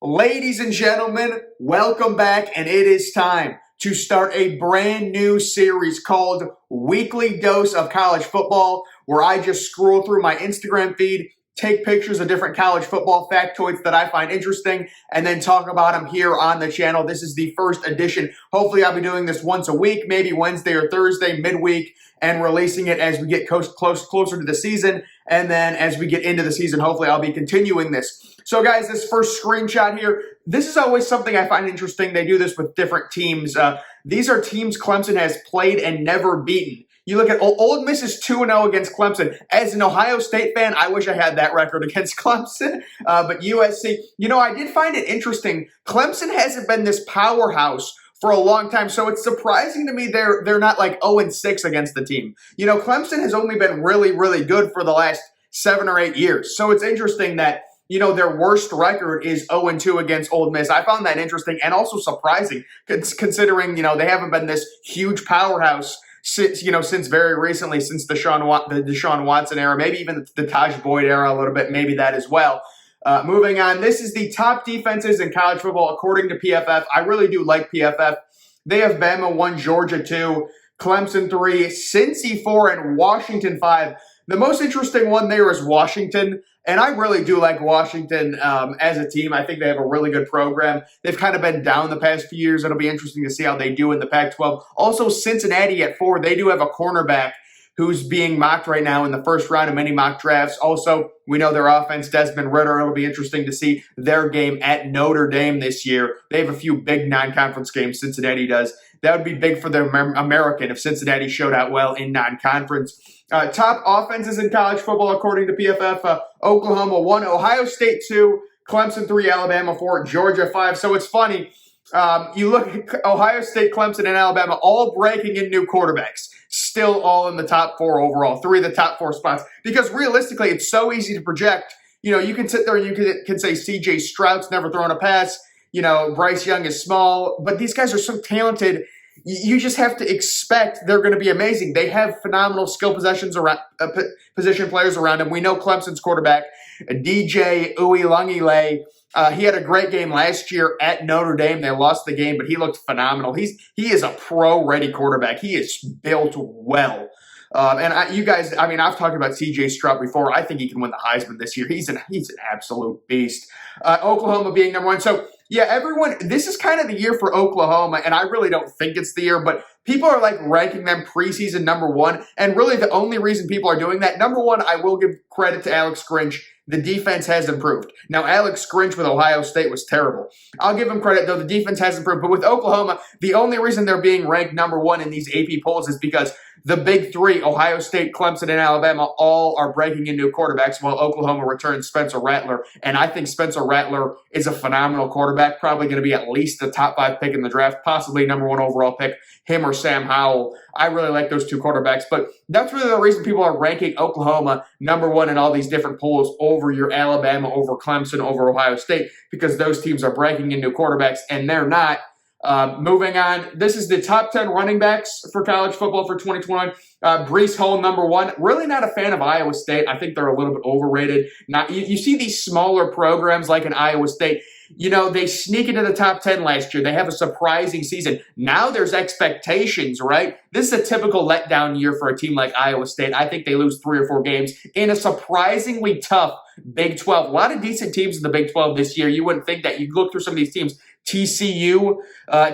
Ladies and gentlemen, welcome back, and it is time to start a brand new series called Weekly Dose of College Football, where I just scroll through my Instagram feed, take pictures of different college football factoids that I find interesting, and then talk about them here on the channel. This is the first edition. Hopefully, I'll be doing this once a week, maybe Wednesday or Thursday, midweek, and releasing it as we get closer to the season. And then as we get into the season, hopefully I'll be continuing this. So guys, this first screenshot here, this is always something I find interesting. They do this with different teams. These are teams Clemson has played and never beaten. You look at Ole Miss is 2-0 against Clemson. As an Ohio State fan, I wish I had that record against Clemson. But USC, I did find it interesting. Clemson hasn't been this powerhouse for a long time, so it's surprising to me they're not like 0-6 against the team. Clemson has only been really, really good for the last 7 or 8 years. So it's interesting that their worst record is 0-2 against Ole Miss. I found that interesting and also surprising, considering they haven't been this huge powerhouse since very recently, since the Deshaun Watson era, maybe even the Taj Boyd era a little bit, maybe that as well. Moving on, this is the top defenses in college football according to PFF. I really do like PFF. They have Bama 1, Georgia 2, Clemson 3, Cincy 4, and Washington 5. The most interesting one there is Washington, and I really do like Washington as a team. I think they have a really good program. They've kind of been down the past few years. It'll be interesting to see how they do in the Pac-12. Also, Cincinnati at 4, they do have a cornerback who's being mocked right now in the first round of many mock drafts. Also, we know their offense, Desmond Ridder. It'll be interesting to see their game at Notre Dame this year. They have a few big non-conference games, Cincinnati does. That would be big for the American if Cincinnati showed out well in non-conference. Top offenses in college football, according to PFF, Oklahoma 1, Ohio State 2, Clemson 3, Alabama 4, Georgia 5. So it's funny. You look at Ohio State, Clemson, and Alabama all breaking in new quarterbacks. Still all in the top 4 overall, 3 of the top 4 spots. Because realistically, it's so easy to project. You can sit there and you can say C.J. Stroud's never thrown a pass. Bryce Young is small. But these guys are so talented. You just have to expect they're going to be amazing. They have phenomenal skill position players around them. We know Clemson's quarterback, DJ Uiagalelei. He had a great game last year at Notre Dame. They lost the game, but he looked phenomenal. He is a pro-ready quarterback. He is built well. I've talked about C.J. Stroud before. I think he can win the Heisman this year. He's an absolute beast. Oklahoma being number 1. So, yeah, everyone, this is kind of the year for Oklahoma, and I really don't think it's the year, but people are ranking them preseason number 1, and really the only reason people are doing that, number 1, I will give credit to Alex Grinch. The defense has improved. Now, Alex Grinch with Ohio State was terrible. I'll give him credit, though. The defense has improved. But with Oklahoma, the only reason they're being ranked number 1 in these AP polls is because the big 3, Ohio State, Clemson, and Alabama, all are breaking in new quarterbacks, while Oklahoma returns Spencer Rattler. And I think Spencer Rattler is a phenomenal quarterback, probably going to be at least the top 5 pick in the draft, possibly number 1 overall pick, him or Sam Howell. I really like those 2 quarterbacks. But that's really the reason people are ranking Oklahoma number 1 in all these different polls over your Alabama, over Clemson, over Ohio State, because those teams are breaking in new quarterbacks, and they're not. Moving on, this is the top 10 running backs for college football for 2021. Breece Hall, number 1. Really not a fan of Iowa State. I think they're a little bit overrated. Now, you see these smaller programs like in Iowa State. They sneak into the top 10 last year. They have a surprising season. Now there's expectations, right? This is a typical letdown year for a team like Iowa State. I think they lose 3 or 4 games in a surprisingly tough Big 12. A lot of decent teams in the Big 12 this year. You wouldn't think that. You look through some of these teams. TCU,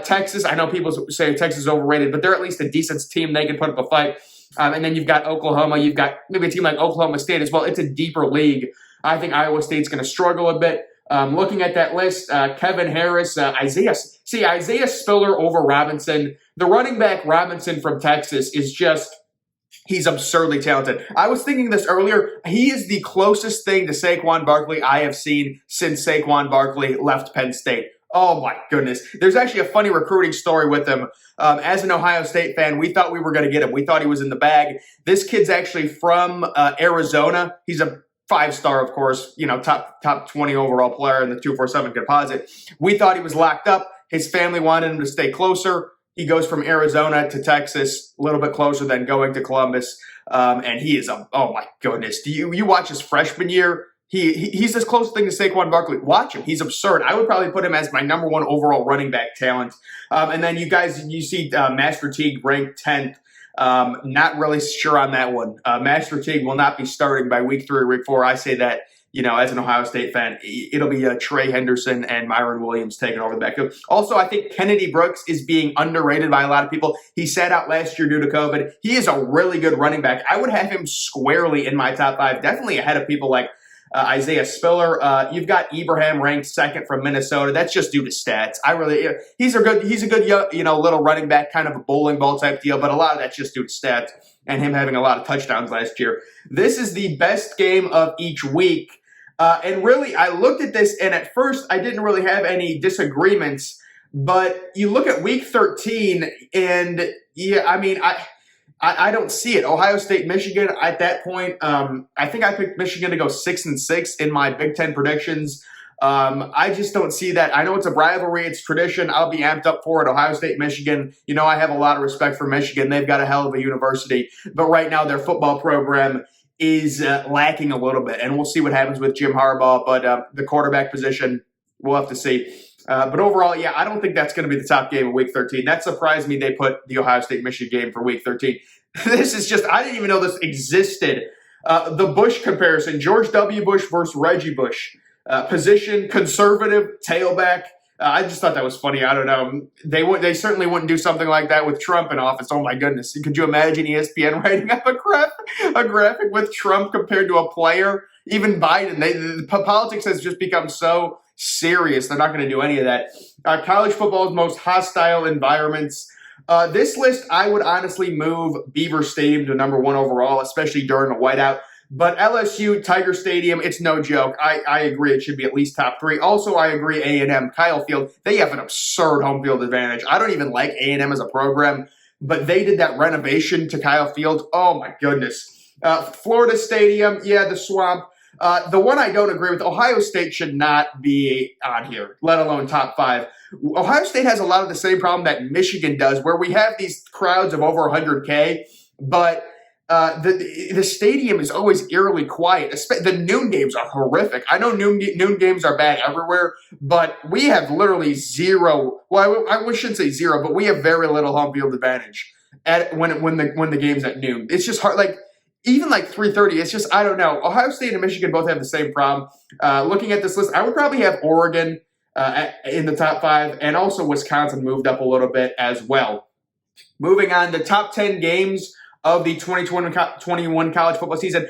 Texas. I know people say Texas is overrated, but they're at least a decent team. They can put up a fight. And then you've got Oklahoma. You've got maybe a team like Oklahoma State as well. It's a deeper league. I think Iowa State's going to struggle a bit. Looking at that list, Kevin Harris, Isaiah Spiller over Robinson. The running back Robinson from Texas is he's absurdly talented. I was thinking this earlier. He is the closest thing to Saquon Barkley I have seen since Saquon Barkley left Penn State. Oh, my goodness. There's actually a funny recruiting story with him. As an Ohio State fan, we thought we were going to get him. We thought he was in the bag. This kid's actually from Arizona. He's a 5-star, of course, top 20 overall player in the 247 composite. We thought he was locked up. His family wanted him to stay closer. He goes from Arizona to Texas, a little bit closer than going to Columbus. And he is oh my goodness. You watch his freshman year, He's this close thing to Saquon Barkley. Watch him. He's absurd. I would probably put him as my number one overall running back talent. And then you see Master Teague ranked 10th. Not really sure on that one. Master Teague will not be starting by week 3 or week 4. I say that, as an Ohio State fan, it'll be Trey Henderson and Myron Williams taking over the backfield. Also, I think Kennedy Brooks is being underrated by a lot of people. He sat out last year due to COVID. He is a really good running back. I would have him squarely in my top 5, definitely ahead of people like Isaiah Spiller. You've got Ibrahim ranked 2nd from Minnesota. That's just due to stats. He's a good little running back, kind of a bowling ball type deal, but a lot of that's just due to stats and him having a lot of touchdowns last year. This is the best game of each week. And really, I looked at this, and at first, I didn't really have any disagreements. But you look at Week 13, and I don't see it. Ohio State, Michigan. At that point, I think I picked Michigan to go 6-6 in my Big Ten predictions. I just don't see that. I know it's a rivalry, it's tradition. I'll be amped up for it. Ohio State, Michigan. I have a lot of respect for Michigan. They've got a hell of a university, but right now their football program is lacking a little bit, and we'll see what happens with Jim Harbaugh. But the quarterback position, we'll have to see. But overall, I don't think that's going to be the top game of Week 13. That surprised me they put the Ohio State-Michigan game for Week 13. This is just, I didn't even know this existed. The Bush comparison, George W. Bush versus Reggie Bush. Position, conservative, tailback. I just thought that was funny. I don't know. They certainly wouldn't do something like that with Trump in office. Oh my goodness. Could you imagine ESPN writing up a graphic with Trump compared to a player? Even Biden. The politics has just become so serious. They're not going to do any of that. College football's most hostile environments. This list, I would honestly move Beaver Stadium to number 1 overall, especially during a whiteout. But LSU, Tiger Stadium, it's no joke. I agree it should be at least top 3. Also, I agree A&M, Kyle Field, they have an absurd home field advantage. I don't even like A&M as a program, but they did that renovation to Kyle Field. Oh, my goodness. Florida Stadium, the Swamp. The one I don't agree with, Ohio State should not be on here, let alone top 5. Ohio State has a lot of the same problem that Michigan does, where we have these crowds of over 100K, but the stadium is always eerily quiet. The noon games are horrific. I know noon games are bad everywhere, but we have literally zero. Well, I shouldn't say zero, but we have very little home field advantage when the game's at noon. It's just hard. Even 3:30. It's just, I don't know. Ohio State and Michigan both have the same problem. Looking at this list, I would probably have Oregon in the top 5, and also Wisconsin moved up a little bit as well. Moving on, the top 10 games of the 2021 college football season.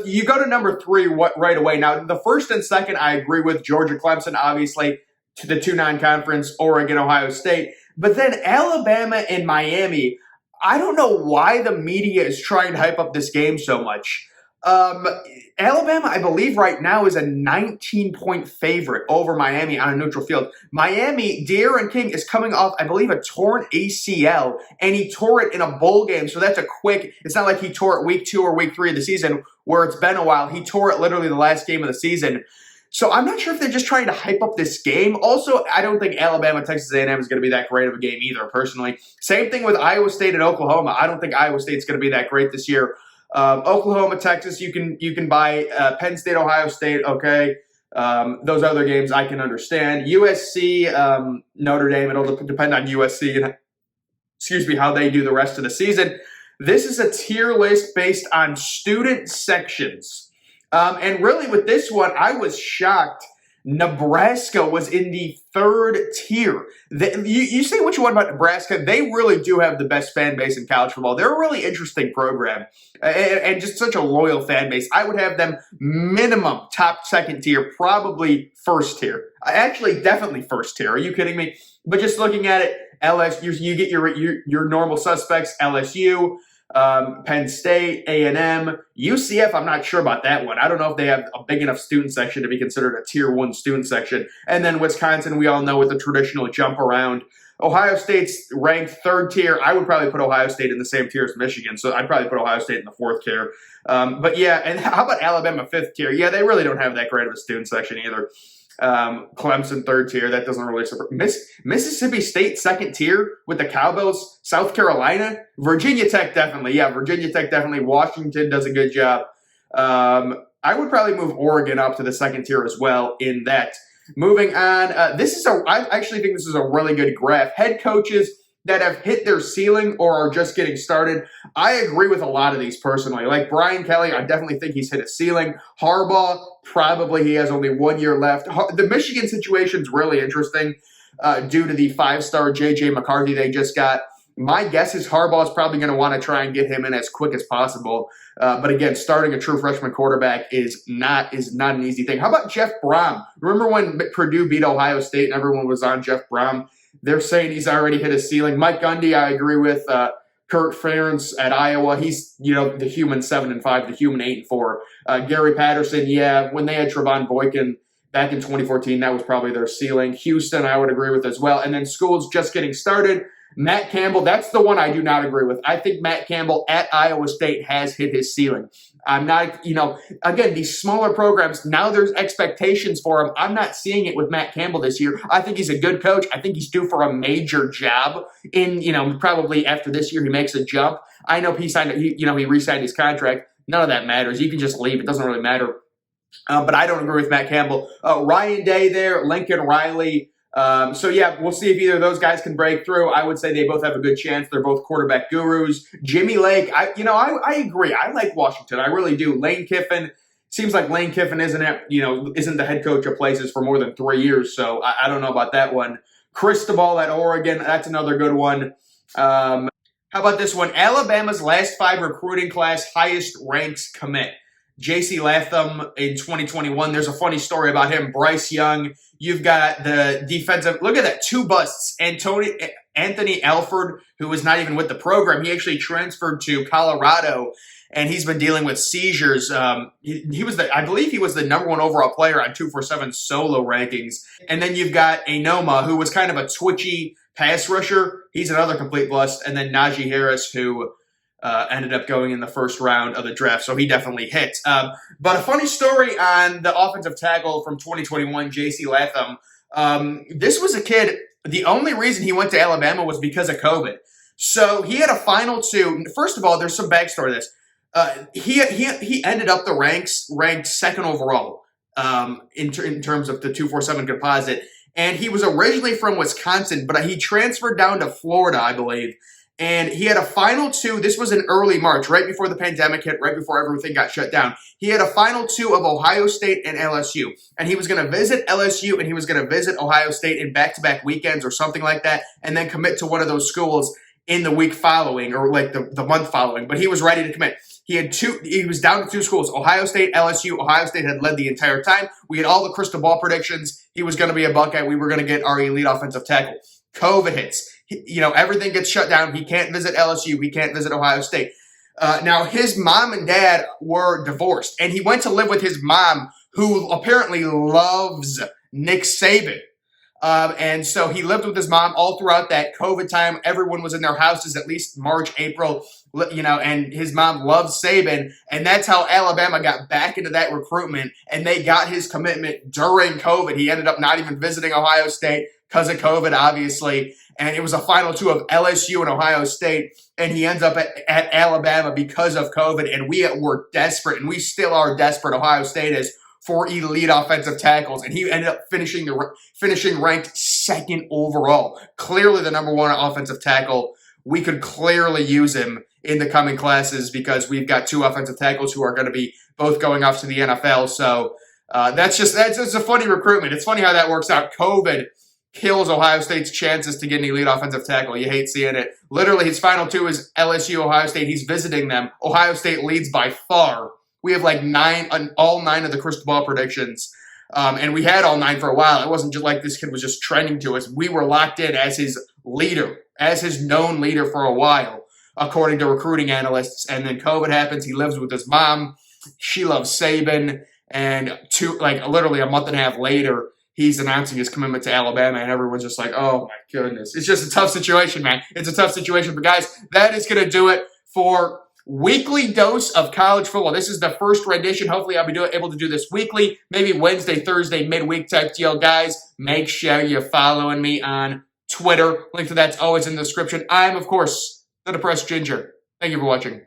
You go to number 3 right away. Now, the first and second, I agree with. Georgia, Clemson, obviously, to the 2 non-conference, Oregon, Ohio State. But then Alabama and Miami, I don't know why the media is trying to hype up this game so much. Alabama, I believe right now, is a 19-point favorite over Miami on a neutral field. Miami, De'Aaron King is coming off, I believe, a torn ACL, and he tore it in a bowl game, so that's it's not like he tore it week 2 or week 3 of the season, where it's been a while. He tore it literally the last game of the season. So I'm not sure if they're just trying to hype up this game. Also, I don't think Alabama, Texas A&M is going to be that great of a game either, personally. Same thing with Iowa State and Oklahoma. I don't think Iowa State's going to be that great this year. Oklahoma, Texas, you can buy. Penn State, Ohio State, okay. Those other games I can understand. USC, Notre Dame, it'll depend on USC and how they do the rest of the season. This is a tier list based on student sections. And really with this one, I was shocked. Nebraska was in the 3rd tier. You say what you want about Nebraska. They really do have the best fan base in college football. They're a really interesting program and just such a loyal fan base. I would have them minimum top 2nd tier, probably 1st tier. Actually, definitely 1st tier. Are you kidding me? But just looking at it, LSU, you get your normal suspects, LSU, Penn State, A&M, UCF, I'm not sure about that one. I don't know if they have a big enough student section to be considered a tier 1 student section. And then Wisconsin, we all know, with the traditional jump around. Ohio State's ranked 3rd tier. I would probably put Ohio State in the same tier as Michigan, so I'd probably put Ohio State in the 4th tier. But yeah, and how about Alabama 5th tier? Yeah, they really don't have that great of a student section either. Clemson 3rd tier, that doesn't really support. Mississippi State 2nd tier with the Cowbells. South Carolina, Virginia Tech definitely. Yeah, Virginia Tech definitely. Washington does a good job. I would probably move Oregon up to the second tier as well in that. Moving on, I actually think this is a really good graph. Head coaches that have hit their ceiling or are just getting started. I agree with a lot of these personally. Like Brian Kelly, I definitely think he's hit a ceiling. Harbaugh, probably he has only 1 year left. The Michigan situation is really interesting due to the 5-star J.J. McCarthy they just got. My guess is Harbaugh is probably going to want to try and get him in as quick as possible. But again, starting a true freshman quarterback is not an easy thing. How about Jeff Brom? Remember when Purdue beat Ohio State and everyone was on Jeff Brom? They're saying he's already hit his ceiling. Mike Gundy, I agree with. Kurt Ferentz at Iowa, he's the human 7-5, the human 8-4. Gary Patterson, yeah, when they had Trevon Boykin back in 2014, that was probably their ceiling. Houston, I would agree with as well. And then schools just getting started. Matt Campbell, that's the one I do not agree with. I think Matt Campbell at Iowa State has hit his ceiling. I'm not, again, these smaller programs, now there's expectations for him. I'm not seeing it with Matt Campbell this year. I think he's a good coach. I think he's due for a major job in, probably after this year he makes a jump. I know he re-signed his contract. None of that matters. You can just leave. It doesn't really matter. But I don't agree with Matt Campbell. Ryan Day there, Lincoln Riley. So yeah, we'll see if either of those guys can break through. I would say they both have a good chance. They're both quarterback gurus. Jimmy Lake, I agree. I like Washington. I really do. Lane Kiffin, seems like Lane Kiffin isn't the head coach of places for more than 3 years. So I don't know about that one. Cristobal at Oregon, that's another good one. How about this one? Alabama's last 5 recruiting class highest ranks commit. J.C. Latham in 2021. There's a funny story about him. Bryce Young. You've got the defensive. Look at that. 2 busts. Anthony Alford, who was not even with the program. He actually transferred to Colorado, and he's been dealing with seizures. I believe he was the number 1 overall player on 247 solo rankings. And then you've got Anoma, who was kind of a twitchy pass rusher. He's another complete bust. And then Najee Harris, who ended up going in the first round of the draft, so he definitely hit. But a funny story on the offensive tackle from 2021, J.C. Latham. This was a kid, the only reason he went to Alabama was because of COVID. So he had a final 2. First of all, there's some backstory to this. He ended up the ranks ranked 2nd overall in terms of the 247 composite. And he was originally from Wisconsin, but he transferred down to Florida, I believe. And he had a final 2. This was in early March, right before the pandemic hit, right before everything got shut down. He had a final 2 of Ohio State and LSU. And he was going to visit LSU and he was going to visit Ohio State in back-to-back weekends or something like that, and then commit to one of those schools in the week following or like the month following. But he was ready to commit. He was down to 2 schools, Ohio State, LSU. Ohio State had led the entire time. We had all the crystal ball predictions. He was going to be a Buckeye. We were going to get our elite offensive tackle. COVID hits. Everything gets shut down. He can't visit LSU. He can't visit Ohio State. Now, his mom and dad were divorced, and he went to live with his mom, who apparently loves Nick Saban. And so he lived with his mom all throughout that COVID time. Everyone was in their houses at least March, April, and his mom loved Saban. And that's how Alabama got back into that recruitment, and they got his commitment during COVID. He ended up not even visiting Ohio State because of COVID, obviously. And it was a final 2 of LSU and Ohio State, and he ends up at Alabama because of COVID. And we were desperate, and we still are desperate, Ohio State is, for elite offensive tackles. And he ended up finishing ranked 2nd overall. Clearly the number 1 offensive tackle. We could clearly use him in the coming classes because we've got 2 offensive tackles who are going to be both going off to the NFL. So that's a funny recruitment. It's funny how that works out. COVID kills Ohio State's chances to get an elite offensive tackle. You hate seeing it. Literally, his final 2 is LSU, Ohio State. He's visiting them. Ohio State leads by far. We have like all 9 of the crystal ball predictions. And we had all 9 for a while. It wasn't just like this kid was just trending to us. We were locked in as his leader, as his known leader for a while, according to recruiting analysts. And then COVID happens. He lives with his mom. She loves Saban. And literally a month and a half later, he's announcing his commitment to Alabama, and everyone's just like, oh, my goodness. It's just a tough situation, man. It's a tough situation. But, guys, that is going to do it for Weekly Dose of College Football. This is the first rendition. Hopefully, I'll be able to do this weekly, maybe Wednesday, Thursday, midweek type deal. Guys, make sure you're following me on Twitter. Link to that's always in the description. I'm, of course, the Depressed Ginger. Thank you for watching.